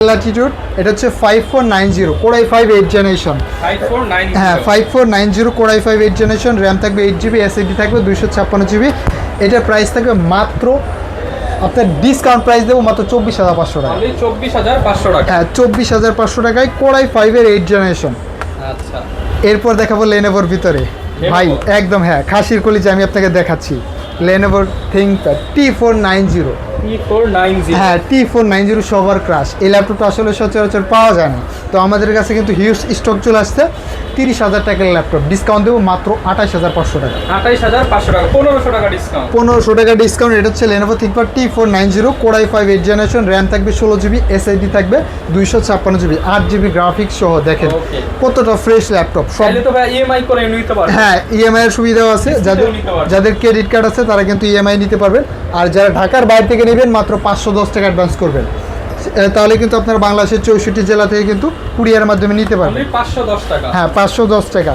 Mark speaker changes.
Speaker 1: Latitude, এটা হচ্ছে 5490 Core i5 8 generation.
Speaker 2: 5490
Speaker 1: হ্যাঁ 5490 Core i5 8 জেনারেশন, র্যাম থাকবে 8GB, SSD থাকবে 256GB। এটার প্রাইস থাকবে মাত্র, আপনার ডিসকাউন্ট প্রাইস দেবো মাত্র 24,500 টাকা।
Speaker 2: 24,500 টাকা।
Speaker 1: হ্যাঁ 24,500 টাকায় Core i5 এর 8 জেনারেশন।
Speaker 2: আচ্ছা,
Speaker 1: এরপর দেখাবো লেনোভোর ভিতরে ভাই, একদম হ্যাঁ খাসির কলিজা আমি আপনাকে দেখাচ্ছি। লেনোভোর থিংকপ্যাড T490।
Speaker 2: T490
Speaker 1: হ্যাঁ T490 সবার ক্রাশ। এই ল্যাপটপটা আসলে সচরাচর পাওয়া যায় না, তো আমাদের কাছে কিন্তু হিউজ স্টক চলে আসছে। 30,000 টাকার ল্যাপটপ, ডিসকাউন্ট দেবো মাত্র 28,500 টাকা।
Speaker 2: 28,500 টাকা, 1500 টাকা ডিসকাউন্ট।
Speaker 1: 1500 টাকা ডিসকাউন্ট। এটা হচ্ছে Lenovo ThinkPad T490 Core i5 8 generation, RAM থাকবে 16GB, SSD থাকবে 256GB, 8GB গ্রাফিক্স সহ। দেখেন
Speaker 2: Okay.
Speaker 1: কতটা ফ্রেশ ল্যাপটপ। সব
Speaker 2: চাইলে তো ভাই ইএমআই করে নিতে পারবেন।
Speaker 1: হ্যাঁ ইএমআই এর সুবিধাও আছে, যাদের
Speaker 2: নিতে পারবেন।
Speaker 1: যাদের ক্রেডিট কার্ড আছে তারা কিন্তু ইএমআই নিতে পারবেন। আর যারা ঢাকার বাইরে থেকে নেবেন মাত্র 510 টাকা অ্যাডভান্স করবেন, তাহলে কিন্তু আপনার বাংলাদেশের 64 জেলা থেকে কিন্তু কুরিয়ারের মাধ্যমে নিতে পারবেন।
Speaker 2: Only 510 টাকা।
Speaker 1: হ্যাঁ 510 টাকা।